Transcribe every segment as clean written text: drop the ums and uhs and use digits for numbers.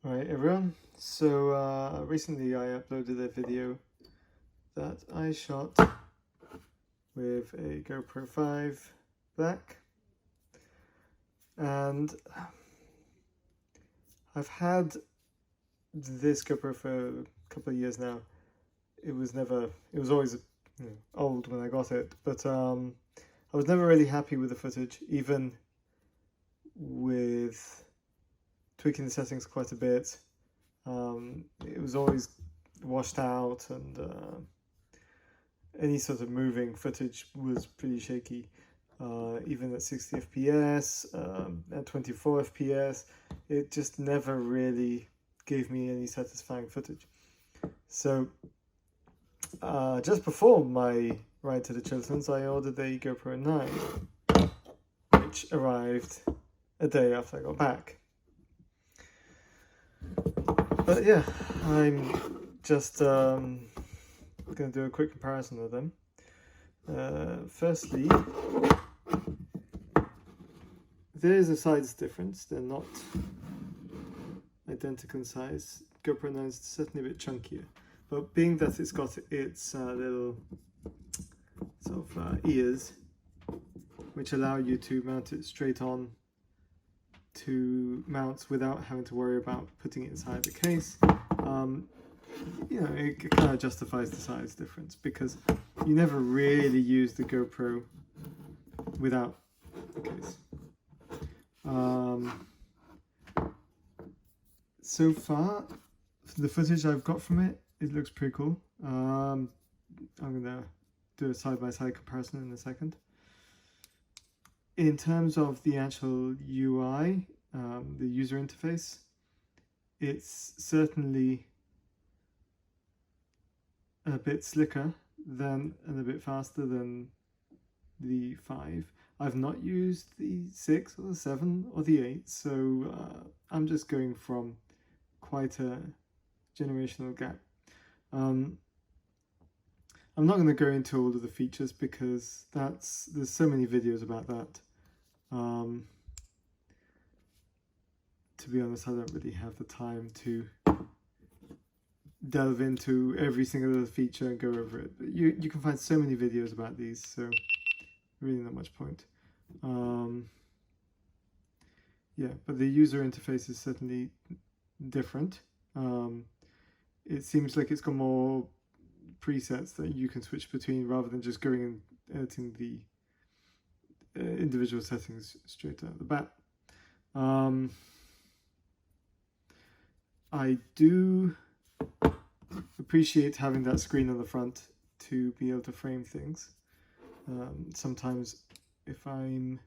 Alright everyone, so recently I uploaded a video that I shot with a GoPro 5 Black, and I've had this GoPro for a couple of years now. It was always old when I got it, but I was never really happy with the footage, even with tweaking the settings quite a bit. It was always washed out, and any sort of moving footage was pretty shaky. Even at 60 FPS, at 24 FPS, it just never really gave me any satisfying footage. So just before my ride to the Chilterns, I ordered a GoPro 9, which arrived a day after I got back. But yeah, I'm just going to do a quick comparison of them. Firstly, there's a size difference. They're not identical in size. GoPro 9 is certainly a bit chunkier, but being that it's got its little sort of ears, which allow you to mount it straight on to mounts without having to worry about putting it inside the case, you know, it kind of justifies the size difference, because you never really use the GoPro without the case. So far, the footage I've got from it, it looks pretty cool. I'm gonna do a side-by-side comparison in a second. In terms of the actual UI, the user interface, it's certainly a bit slicker than and a bit faster than the 5. I've not used the 6 or the 7 or the 8, so I'm just going from quite a generational gap. I'm not going to go into all of the features because there's so many videos about that. To be honest, I don't really have the time to delve into every single little feature and go over it. But you can find so many videos about these, so really not much point. Yeah, but the user interface is certainly different. It seems like it's got more presets that you can switch between rather than just going and editing the individual settings straight out of the bat. I do appreciate having that screen on the front to be able to frame things. Sometimes if I'm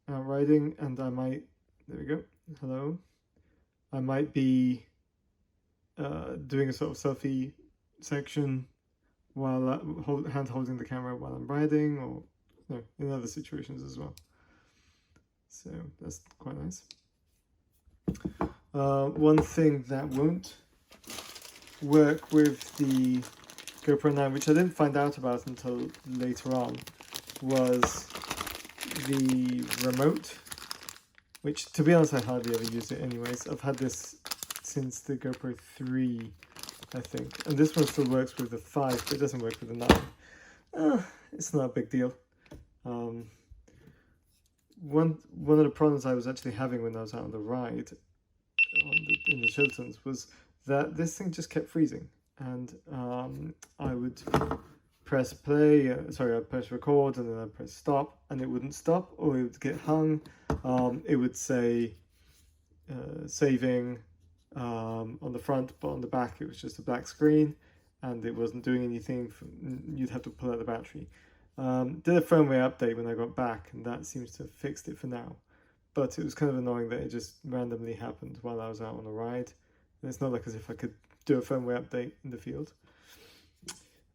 out riding and I might, there we go, hello, I might be doing a sort of selfie section while hand holding the camera while I'm riding, or in other situations as well. So that's quite nice. One thing that won't work with the GoPro 9, which I didn't find out about until later on, was the remote, which, to be honest, I hardly ever use it anyways. I've had this since the GoPro 3, I think, and this one still works with the 5, but it doesn't work with the 9. It's not a big deal. One of the problems I was actually having when I was out on the ride in the Chilterns was that this thing just kept freezing, and I would press play, I'd press record, and then I'd press stop, and it wouldn't stop, or it would get hung. It would say saving on the front, but on the back it was just a black screen, and it wasn't doing anything. You'd have to pull out the battery. Did a firmware update when I got back, and that seems to have fixed it for now. But it was kind of annoying that it just randomly happened while I was out on a ride. And it's not like as if I could do a firmware update in the field.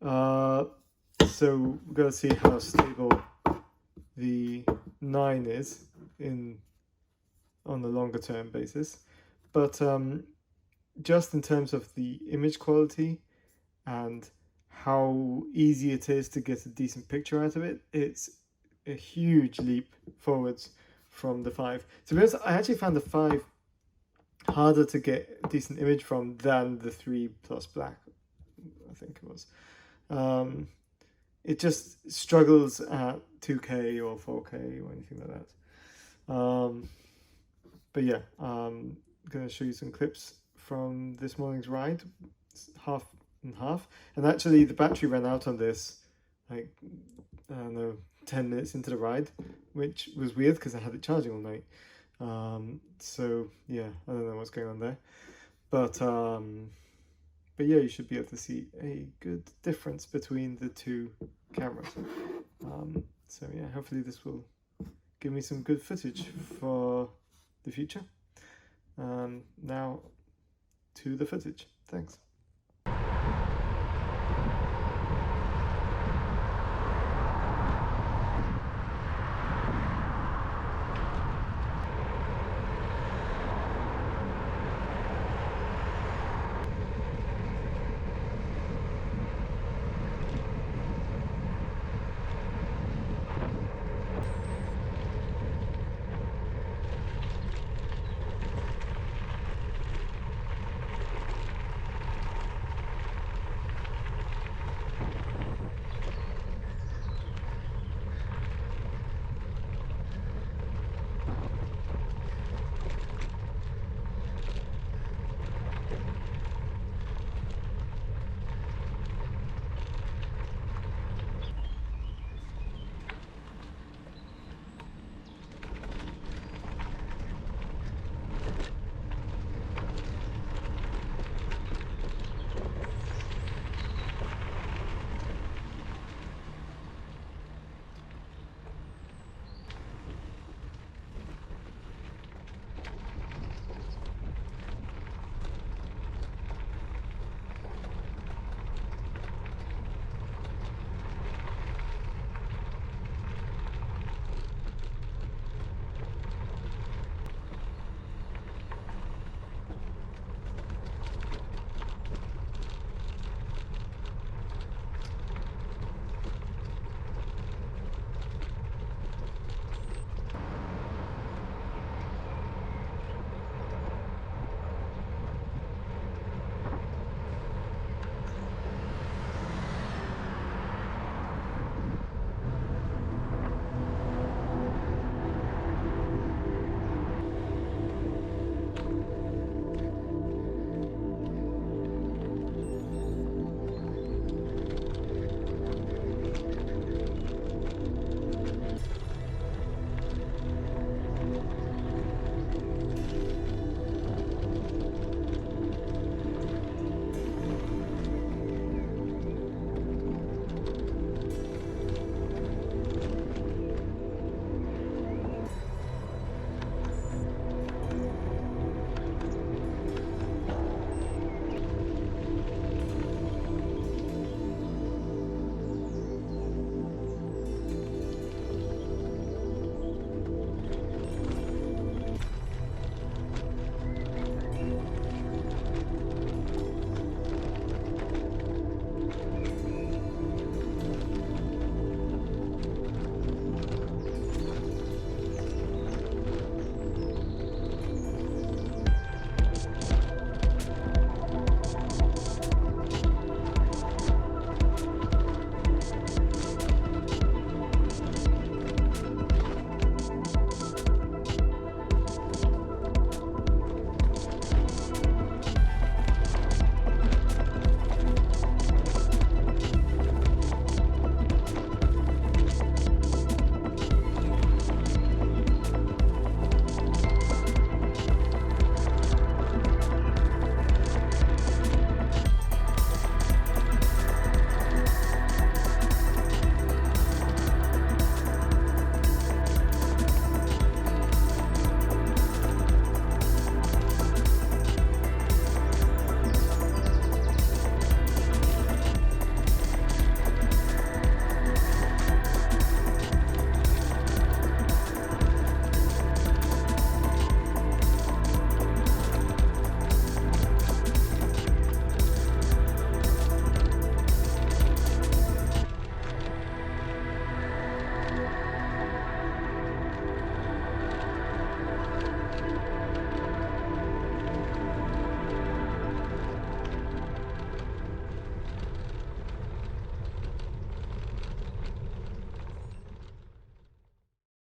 So we've got to see how stable the 9 is on the longer term basis. But just in terms of the image quality and how easy it is to get a decent picture out of it. It's a huge leap forwards from the 5. To be honest, I actually found the 5 harder to get a decent image from than the 3 plus black, I think it was. It just struggles at 2K or 4K or anything like that. But yeah, I'm going to show you some clips from this morning's ride. It's half and half. And actually the battery ran out on this, like, I don't know, 10 minutes into the ride, which was weird because I had it charging all night. So yeah, I don't know what's going on there. But yeah, you should be able to see a good difference between the two cameras. So yeah, hopefully this will give me some good footage for the future. Now to the footage. Thanks.